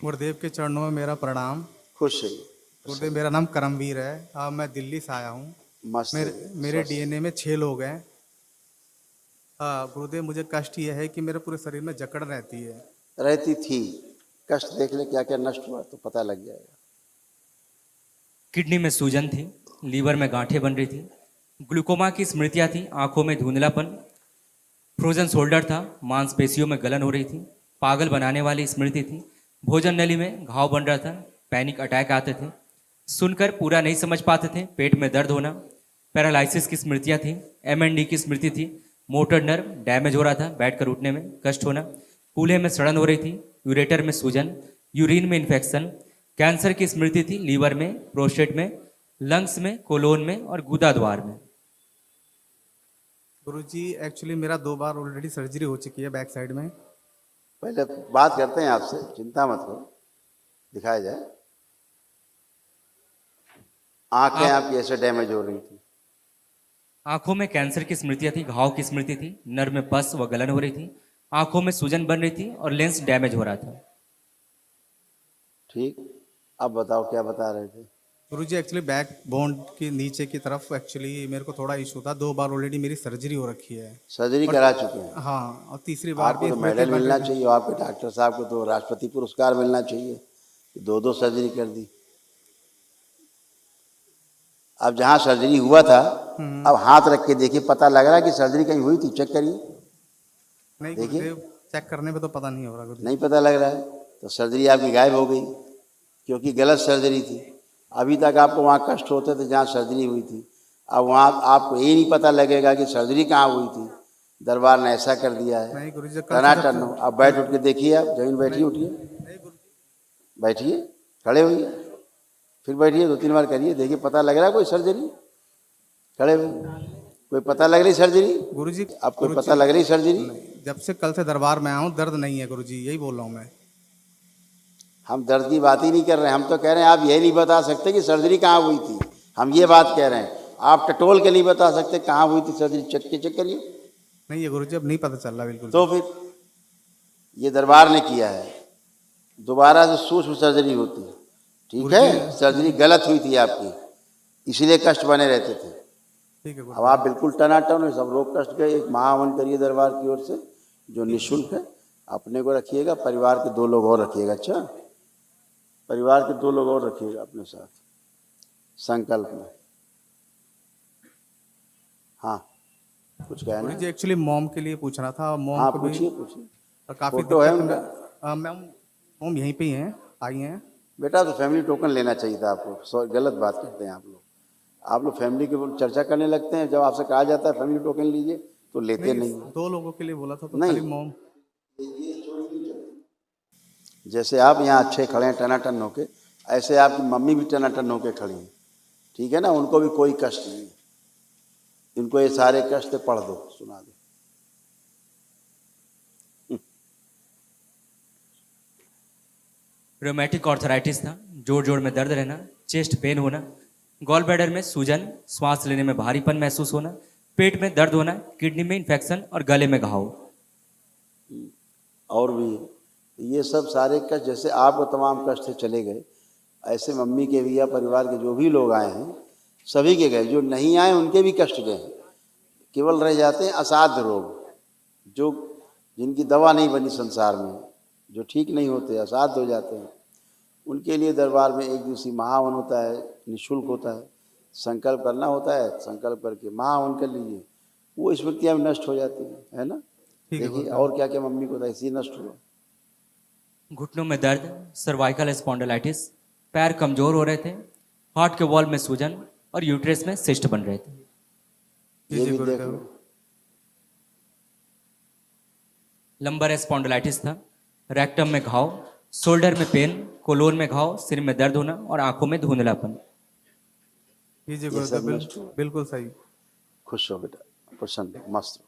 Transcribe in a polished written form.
गुरुदेव के चरणों में मेरा प्रणाम। खुश रहिए। गुरुदेव, मेरा नाम करमवीर है। मैं दिल्ली से आया हूँ। मस्त मेरे रहिए, मेरे स्वस्थ। डीएनए में 6 लोग हैं। गुरुदेव, मुझे कष्ट ये है कि मेरे पूरे शरीर में जकड़ रहती है। रहती थी। कष्ट देख ले क्या क्या नष्ट हुआ तो पता लग जाएगा। किडनी में सूजन थी, लीवर में गांठें बन रही थी, ग्लूकोमा की स्मृतियां थी, आंखों में धुंधलापन, फ्रोजन शोल्डर था, मांसपेशियों में गलन हो रही थी, पागल बनाने वाली स्मृति थी, भोजन नली में घाव बन रहा था, पैनिक अटैक आते थे, सुनकर पूरा नहीं समझ पाते थे, पेट में दर्द होना, पैरालिसिस की स्मृतियां थी, एमएनडी की स्मृति थी, मोटर नर्व डैमेज हो रहा था, बैठकर उठने में कष्ट होना, कूल्हे में सड़न हो रही थी, यूरेटर में सूजन, यूरिन में इन्फेक्शन, कैंसर की स्मृति थी, लीवर में, प्रोस्टेट में, लंग्स में, कोलोन में और गुदा द्वार में। गुरुजी, एक्चुअली मेरा 2 बार ऑलरेडी सर्जरी हो चुकी है बैक साइड में। पहले बात करते हैं आपसे, चिंता मत करो, दिखाया जाए। आंखें आपकी ऐसे डैमेज हो रही थी। आंखों में कैंसर की स्मृतियां थी, घाव की स्मृति थी, नर्व में पस व गलन हो रही थी, आंखों में सूजन बन रही थी और लेंस डैमेज हो रहा था। ठीक, अब बताओ क्या बता रहे थे। गुरुजी, एक्चुअली बैक बोन के नीचे की तरफ एक्चुअली मेरे को थोड़ा इशू था। 2 बार ऑलरेडी मेरी सर्जरी हो रखी है। सर्जरी करा चुके हैं। हाँ, और तीसरी बार आपको भी तो हुए थे मेडल मिलना बट- चाहिए, आपके डॉक्टर साहब को तो राष्ट्रपति पुरस्कार मिलना चाहिए। 2 सर्जरी कर दी। अब जहाँ सर्जरी हुआ था, अब हाथ रख के देखिए, पता लग रहा है कि सर्जरी कहीं हुई थी, चेक करिए। नहीं देखिए। गुरुदेव, चेक करने पे तो पता नहीं हो रहा गुरुदेव। नहीं पता लग रहा है तो सर्जरी आपकी गायब हो गई, क्योंकि गलत सर्जरी थी। अभी तक आपको वहाँ कष्ट होते थे जहाँ सर्जरी हुई थी। अब वहाँ आपको ये नहीं पता लगेगा कि सर्जरी कहाँ हुई थी। दरबार ने ऐसा कर दिया है। नहीं गुरुजी, कल से टनाटन जब हो। अब बैठ उठ के देखिए, आप जमीन बैठिए, उठिए, नहीं गुरुजी, बैठिए, खड़े होइए, फिर बैठिए, 2-3 बार करिए, देखिए पता लग रहा है कोई सर्जरी। खड़े हुए, कोई पता लग रही सर्जरी? गुरुजी, आपको कोई पता लग रही सर्जरी? नहीं, जब से कल से दरबार में आया हूँ दर्द नहीं है गुरुजी, यही बोल रहा हूँ मैं। हम दर्द की बात ही नहीं कर रहे हैं, हम तो कह रहे हैं आप ये नहीं बता सकते कि सर्जरी कहाँ हुई थी। हम ये बात कह रहे हैं, आप टटोल के नहीं बता सकते कहाँ हुई थी सर्जरी। चेक करिए। नहीं है गुरुजी, अब नहीं पता चल रहा बिल्कुल। तो फिर ये दरबार ने किया है। दोबारा से सूक्ष्म सर्जरी होती है, ठीक है। सर्जरी गलत हुई थी आपकी, इसीलिए कष्ट बने रहते थे। ठीक है अब गुरुजी। आप बिल्कुल टनाटन हो, सब लोग कष्ट गए। एक महाहवन करिए दरबार की ओर से, जो निःशुल्क है। अपने को रखिएगा, परिवार के 2 लोग और रखिएगा। अच्छा, परिवार के 2 लोग और रखिएगा अपने साथ, संकल्प में। हाँ, कुछ कहना गुरुजी, है? एक्चुअली मॉम के लिए पूछना था। मॉम हाँ, को भी पूछिए पूछिए। काफ़ी फोटो है दिक्कत उनका? मैम, मॉम यहीं पे ही हैं, आई हैं। बेटा, तो फैमिली टोकन लेना चाहिए था आपको। गलत बात करते हैं आप लोग। आप लोग फैमिली की चर्चा करने लगते हैं, जब आपसे कहा जाता है फैमिली टोकन लीजिए तो लेते नहीं। 2 लोगों के लिए बोला था तो नहीं। खाली मॉम। जैसे आप यहाँ अच्छे खड़े हैं टनाटन होके, ऐसे आपकी मम्मी भी टनाटन होके खड़ी हैं, ठीक है ना। उनको भी कोई कष्ट नहीं है। इनको ये सारे कष्ट पढ़ दो, सुना दो। रोमेटिक ऑर्थराइटिस था, जोड़ जोड़ में दर्द रहना, चेस्ट पेन होना, गॉल ब्लैडर में सूजन, श्वास लेने में भारीपन महसूस होना, पेट में दर्द होना, किडनी में इन्फेक्शन और गले में घाव। और भी ये सब सारे कष्ट, जैसे आपको तमाम कष्ट से चले गए, ऐसे मम्मी के भी या परिवार के जो भी लोग आए हैं सभी के गए। जो नहीं आए उनके भी कष्ट गए। केवल रह जाते हैं असाध्य रोग, जो जिनकी दवा नहीं बनी संसार में, जो ठीक नहीं होते, असाध्य हो जाते हैं। उनके लिए दरबार में 1 दिवसीय महावन होता है, निःशुल्क होता है। संकल्प करना होता है, संकल्प करके महावन कर लीजिए, वो स्मृतियाँ भी नष्ट हो जाती हैं, है ना। ठीक है देखिए और क्या क्या मम्मी को था ऐसे ही नष्ट हुआ। घुटनों में दर्द, सर्वाइकल स्पॉन्डिलाइटिस, पैर कमजोर हो रहे थे, हार्ट के वॉल में सूजन और यूट्रस में सिस्ट बन रहे थे। ये भी देख गुरुदेव। लो। लंबर स्पॉन्डिलाइटिस था, रेक्टम में घाव, शोल्डर में पेन, कोलोन में घाव, सिर में दर्द होना और आंखों में धुंधलापन। जी ये गुरुदेव, सब नष्ट हुआ। बिल्कुल सही। खुश हो बेटा, प्रसन्न, मस्त हो।